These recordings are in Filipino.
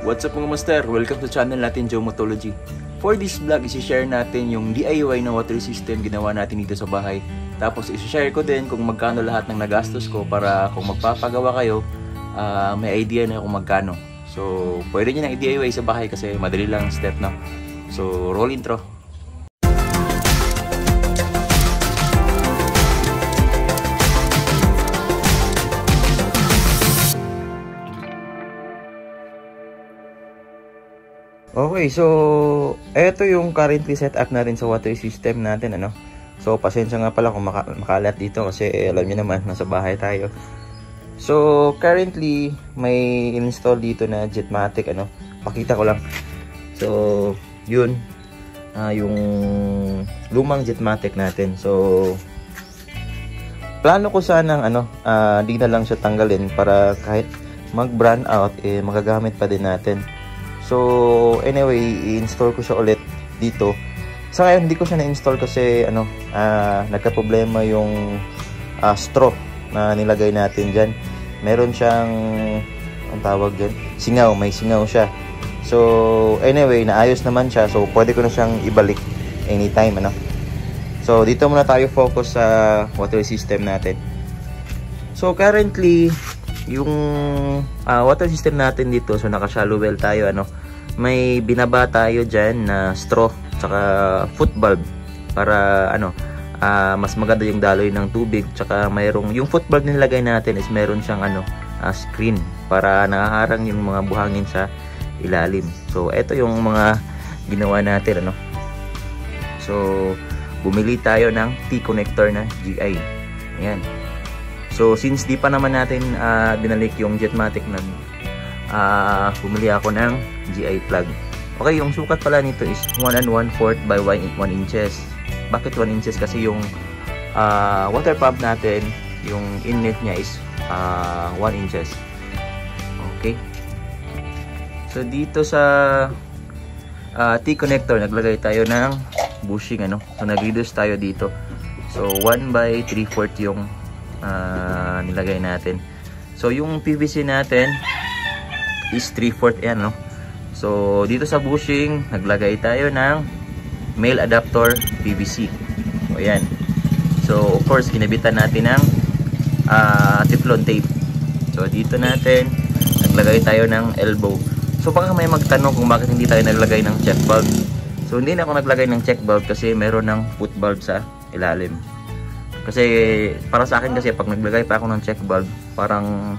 What's up mga master? Welcome to channel natin, Geomotology. For this vlog, isi-share natin yung DIY na water system ginawa natin dito sa bahay. Tapos isi-share ko din kung magkano lahat ng nagastos ko para kung magpapagawa kayo, may idea na kung magkano. So, pwede nyo na i-DIY sa bahay kasi madali lang step na. So, roll intro. Okay, so eto yung currently set up natin sa water system natin, ano. So pasensya nga pala kung makalat dito kasi alam niyo naman nasa bahay tayo. So currently may install dito na Jetmatic, ano. Pakita ko lang. So yun, yung lumang Jetmatic natin. So plano ko sanang di na lang siya tanggalin para kahit mag-brand out magagamit pa din natin. So anyway, i-install ko siya ulit dito. Sa ngayon hindi ko siya na-install kasi nagka-problema yung straw na nilagay natin diyan. Meron siyang ang tawag diyan, singaw, may singaw siya. So anyway, naayos naman siya. So pwede ko na siyang ibalik anytime, ano. So dito muna tayo focus sa water system natin. So currently yung water system natin dito, so naka shallow well tayo, ano. May binaba tayo dyan na straw tsaka foot valve para mas maganda yung daloy ng tubig. Tsaka mayroong yung foot valve na nilagay natin is meron siyang screen para nakaharang yung mga buhangin sa ilalim. So eto yung mga ginawa natin, ano. So bumili tayo ng T-connector na GI. Ayan. So since di pa naman natin binalik yung Jetmatic na bumili ako ng GI plug. Okay, yung sukat pala nito is 1 1/4 by 1 inches. Bakit 1 inches? Kasi yung water pump natin, yung inlet niya is 1 inches. Okay. So dito sa T-connector naglagay tayo ng bushing, ano. So nag-reduce tayo dito. So 1 by 3/4 yung nilagay natin. So yung PVC natin is 3/4 yan, no. So dito sa bushing naglagay tayo ng male adapter PVC. So ayan. So of course kinabitan natin ng teflon tape. So dito natin naglagay tayo ng elbow. So baka may magtanong kung bakit hindi tayo naglagay ng check valve. So hindi na ako naglagay ng check valve kasi meron ng foot valve sa ilalim. Kasi para sa akin kasi pag naglagay pa ako ng check valve, parang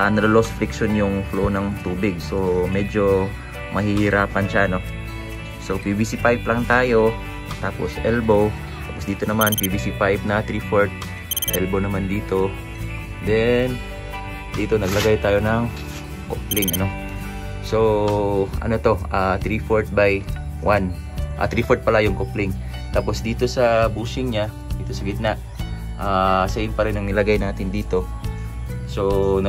nalo-loss friction yung flow ng tubig. So medyo mahihirapan siya, no. So PVC pipe lang tayo, tapos elbow, tapos dito naman PVC pipe na 3/4, elbow naman dito. Then dito naglagay tayo ng coupling, ano. So ano to, 3/4 by 1, 3/4 pala yung coupling. Tapos dito sa bushing nya, dito sa gitna, same pa rin ang nilagay natin dito. So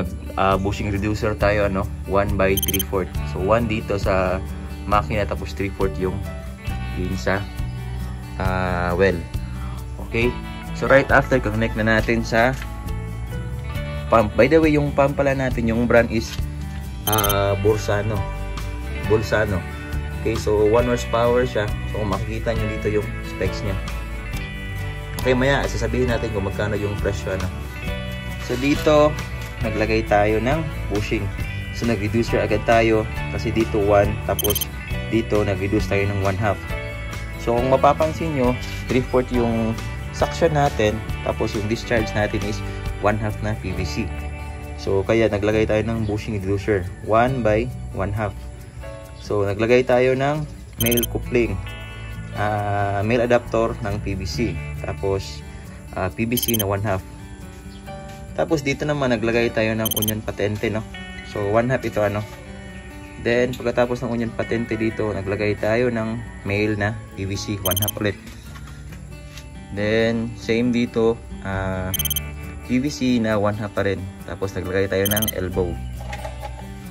bushing reducer tayo, ano, 1 by 3/4. So 1 dito sa makina, tapos 3/4 yung din sa well. Okay. So right after, connect na natin sa pump. By the way, yung pump pala natin, yung brand is Bolzano. Okay, so 1 horsepower siya. So kung makikita nyo dito yung specs nya. Okay, maya sasabihin natin kung magkano yung presyo, ano. So dito naglagay tayo ng bushing. So nag-reducer agad tayo kasi dito 1, tapos dito nag-reduce tayo ng 1/2. So kung mapapansin nyo, 3/4 yung suction natin, tapos yung discharge natin is 1/2 na PVC. So kaya naglagay tayo ng bushing reducer, 1 by 1/2. So naglagay tayo ng male coupling, male adapter ng PVC, tapos PVC na 1/2. Tapos dito naman naglagay tayo ng onion patente, no. So 1/2 ito, ano. Then pagkatapos ng onion patente dito, naglagay tayo ng male na PVC 1/2 ulit. Then same dito, PVC na 1/2 pa rin. Tapos naglagay tayo ng elbow.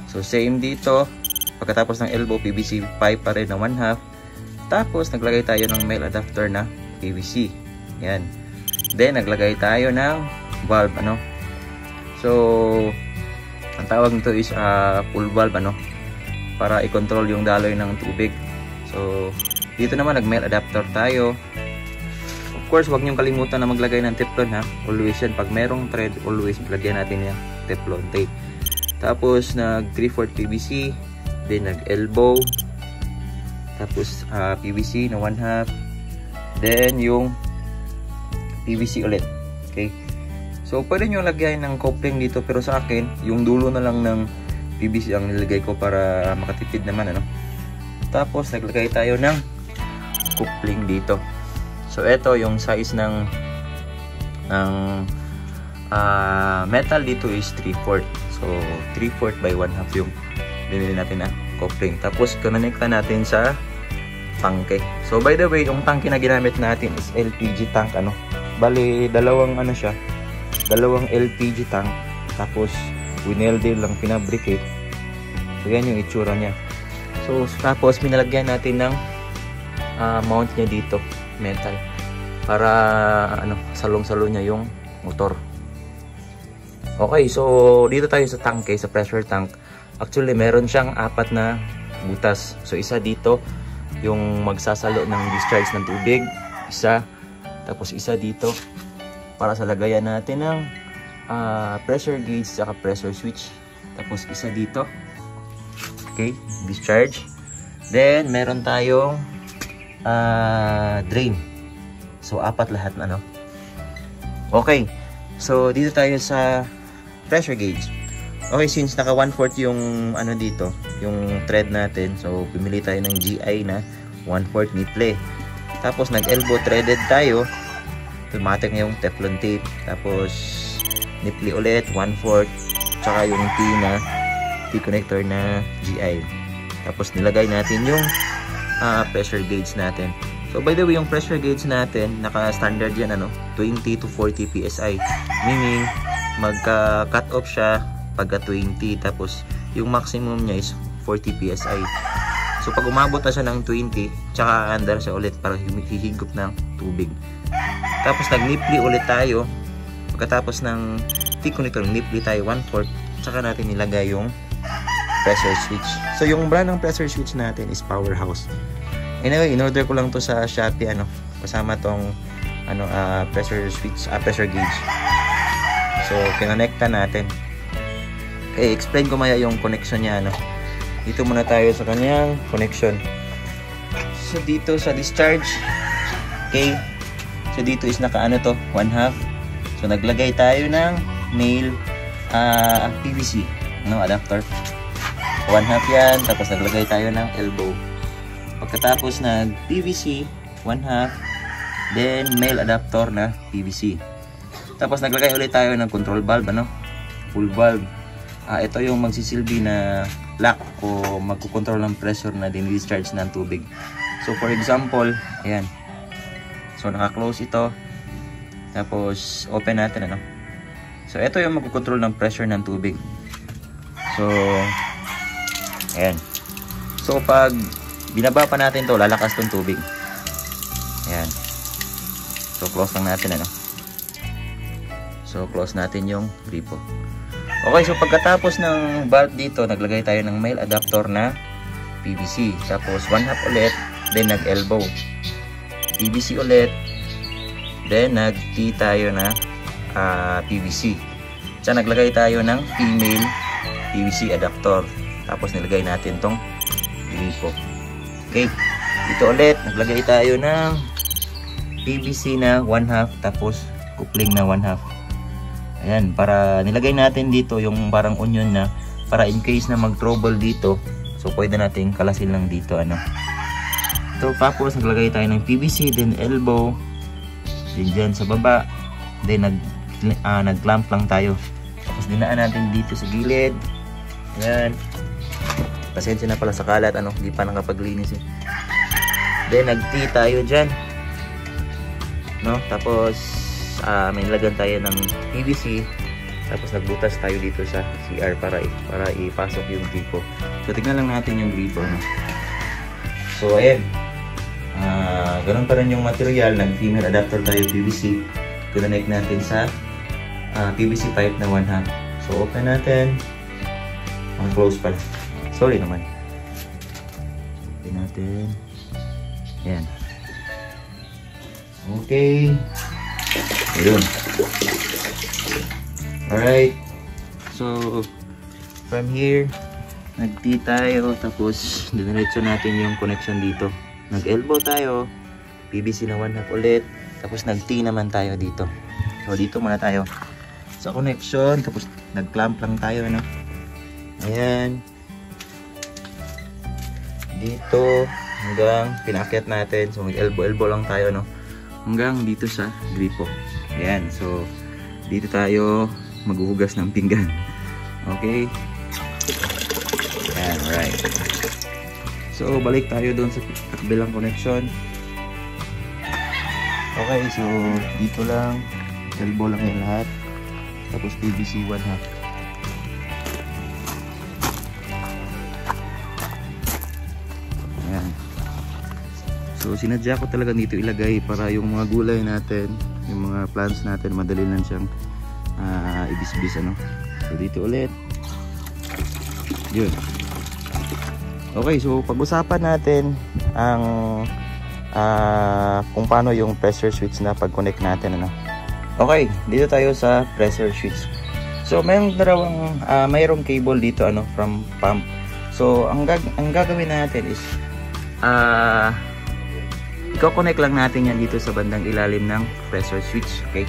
So same dito, pagkatapos ng elbow, PVC pipe pa rin na 1/2. Tapos naglagay tayo ng male adapter na PVC. Yan. Then naglagay tayo ng valve, ano. So ang tawag nito is full valve, ano. para i-control yung daloy ng tubig. So dito naman nag-male adapter tayo. Of course, huwag niyong kalimutan na maglagay ng teflon ha. Always yan. Pag merong thread, always lagyan natin yung teflon tape. Tapos nag 3/4 PVC, then nag elbow, tapos PVC na 1/2, then yung PVC ulit. Okay, so pwede nyo lagyan ng coupling dito, pero sa akin yung dulo na lang ng PVC ang nilagay ko para makatipid naman ano. Tapos naglagay tayo ng coupling dito. So ito yung size ng metal dito is 3/4. So 3/4 by 1/2 yung binili natin na coupling. Tapos connecta natin sa tangke. So by the way, yung tangke na ginamit natin is LPG tank ano. Bali dalawang ano siya, dalawang LPG tank. Tapos winelder lang, pinabricate. So yan yung itsura niya. So tapos pinalagyan natin ng mount niya dito, metal, para ano, salong-salong niya yung motor. Okay, so dito tayo sa tangke, sa pressure tank. Actually meron siyang 4 na butas. So isa dito yung magsasalo ng discharge ng tubig, isa, tapos isa dito para sa lagayan natin ng pressure gauge saka pressure switch, tapos isa dito, okay, discharge. Then meron tayong drain. So 4 lahat na, no? Okay, so dito tayo sa pressure gauge. Okay, since naka 1/4 yung ano dito, yung thread natin, so pumili tayo ng GI na 1/4 nipple. Tapos nag-elbow threaded tayo, automatic na yung teflon tape. Tapos nipple ulit 1/4, tsaka yung T connector na GI. Tapos nilagay natin yung pressure gauge natin. So by the way, yung pressure gauge natin, naka-standard yan ano, 20 to 40 PSI. Meaning magka-cut off siya pagka 20, tapos yung maximum niya is 40 PSI. So pag umabot na siya ng 20, tsaka under siya ulit para hihigop ng tubig. Tapos nag-nipple ulit tayo. Pagkatapos ng T-connector, nipple tayo 1/4, tsaka natin nilagay yung pressure switch. So yung brand ng pressure switch natin is Powerhouse. Anyway, in-order ko lang to sa Shopee ano, kasama tong ano pressure switch, pressure gauge. So kinonekta natin. Okay, explain ko maya yung connection niya ano. Dito muna tayo sa kanyang connection. So dito sa discharge, okay. So dito is naka ano to, 1/2. So naglagay tayo ng male PVC no adapter. 1/2 yan, tapos naglagay tayo ng elbow. Pagkatapos nag PVC 1/2, then male adapter na PVC. Tapos naglagay ulit tayo ng control valve ano, full valve. Ito yung magsisilbi na lock o magkukontrol ng pressure na din-discharge ng tubig. So for example, ayan. So naka-close ito. Tapos open natin ano. So ito yung magkukontrol ng pressure ng tubig. So ayan. So pag binaba pa natin to, lalakas tong tubig. Ayan. So close lang natin ano. So close natin yung gripo. Okay, so pagkatapos ng valve dito, naglagay tayo ng male adapter na PVC. Tapos 1/2 ulit, then nag-elbow. PVC ulit, then nag-T tayo na PVC. So naglagay tayo ng female PVC adapter. Tapos nilagay natin tong gripo. Okay, dito ulit, naglagay tayo ng PVC na 1/2, tapos coupling na 1/2. Ayan, para nilagay natin dito yung parang onion na, para in case na mag-trouble dito, so pwede natin kalasin lang dito ano. So tapos naglagay tayo ng PVC, then elbow, then dyan sa baba, then nag-clamp lang tayo. Tapos dinaan natin dito sa gilid. Ayan. Pasensya na pala sa kalat ano, hindi pa nakapaglinis eh. Then nag-T tayo dyan. No, tapos may nilagyan tayo ng PVC, tapos nagbutas tayo dito sa CR para ipasok yung gripo. So tignan lang natin yung gripo no? So ayan, ganun pa rin yung material. Nag-female adapter tayo PVC, connect natin sa PVC pipe na 1/2. So open natin, close pala, sorry naman. Lagyan natin. Ayan. Okay. Ayun. Alright. So, from here, nag-T tayo. Tapos, diniretso natin yung connection dito. Nag-elbow tayo. PVC na 1/2 ulit. Tapos, nag-T naman tayo dito. So, dito muna tayo sa connection. Tapos, nag-clamp lang tayo, ano? Ayan. Dito, hanggang pinakyat natin. So, mag-elbow lang tayo, no? Hanggang dito sa gripo. Ayan. So, dito tayo maghuhugas ng pinggan. Okay? Ayan, right. So, balik tayo doon sa kabilang connection. Okay, so, dito lang. Elbow lang yung lahat. Tapos, PVC 1/2. Ayan. So, sinadya ko talaga dito ilagay para yung mga gulay natin, yung mga plants natin, madali lang siyang ibis-bis, ano. So, dito ulit. Yun. Okay, so pag-usapan natin ang kung paano yung pressure switch na pag-connect natin, ano. Okay, dito tayo sa pressure switch. So, mayroong cable dito, ano, from pump. So, ang gagawin natin is i-connect lang natin yan dito sa bandang ilalim ng pressure switch. Okay?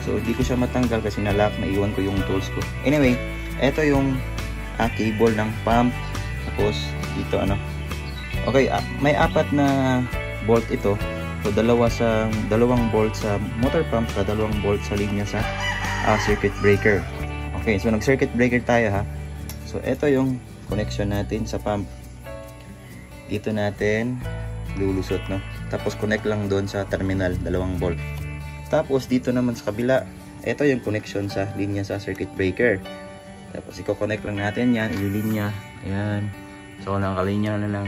So, hindi ko siya matanggal kasi na-lock, naiwan ko yung tools ko. Anyway, ito yung cable ng pump. Tapos, dito, ano. Okay, may 4 na bolt ito. So, dalawang bolt sa motor pump, sa 2 bolt sa linya sa circuit breaker. Okay, so nag-circuit breaker tayo, ha. So, ito yung connection natin sa pump. Dito natin lulusot, no. Tapos, connect lang doon sa terminal, 2 bolt. Tapos, dito naman sa kabila, ito yung connection sa linya sa circuit breaker. Tapos, i-connect lang natin yan, ililinya. Ayan. So, nakalinya na lang.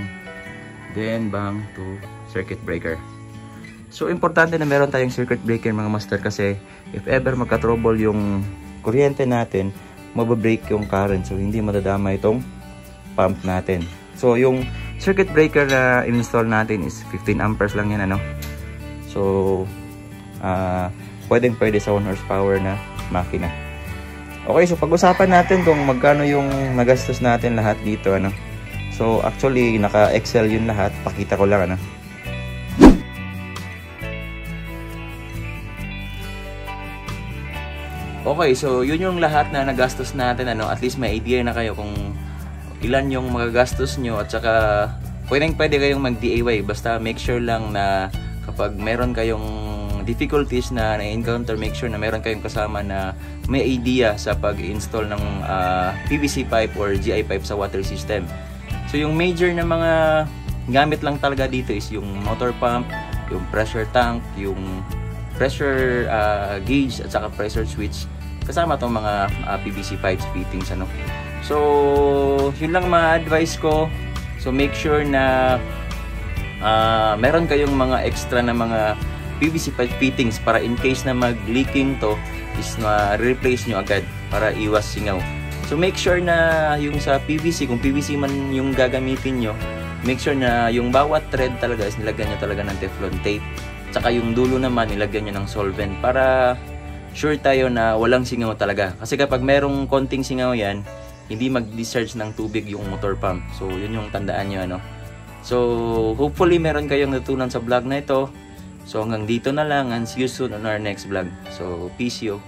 Then, bang to circuit breaker. So, importante na meron tayong circuit breaker, mga master, kasi if ever magka-trouble yung kuryente natin, mababreak yung current. So, hindi madadama itong pump natin. So, yung circuit breaker na install natin is 15 amperes lang yan, ano. So, pwede sa 1 horsepower na makina. Okay, so pag-usapan natin kung magkano yung nagastos natin lahat dito, ano. So, actually, naka-Excel yun lahat. Pakita ko lang, ano. Okay, so yun yung lahat na nagastos natin, ano. At least may idea na kayo kung ilan yung magagastos nyo. At saka, pwede kayong mag-DIY. Basta make sure lang na kapag meron kayong difficulties na na-encounter, make sure na meron kayong kasama na may idea sa pag-install ng PVC pipe or GI pipe sa water system. So, yung major na mga gamit lang talaga dito is yung motor pump, yung pressure tank, yung pressure gauge, at saka pressure switch. Kasama itong mga PVC pipes fittings, ano. So, yun lang mga advice ko. So, make sure na meron kayong mga extra na mga PVC pipe fittings para in case na mag-leaking to is na-replace nyo agad para iwas singaw. So, make sure na yung sa PVC, kung PVC man yung gagamitin nyo, make sure na yung bawat thread talaga is nilagyan nyo talaga ng Teflon tape. Tsaka yung dulo naman nilagyan nyo ng solvent para sure tayo na walang singaw talaga. Kasi kapag merong konting singaw yan, hindi mag-discharge ng tubig yung motor pump. So, yun yung tandaan nyo, ano. So, hopefully meron kayong natutunan sa vlog na ito. So, hanggang dito na lang and see you soon on our next vlog. So, peace you.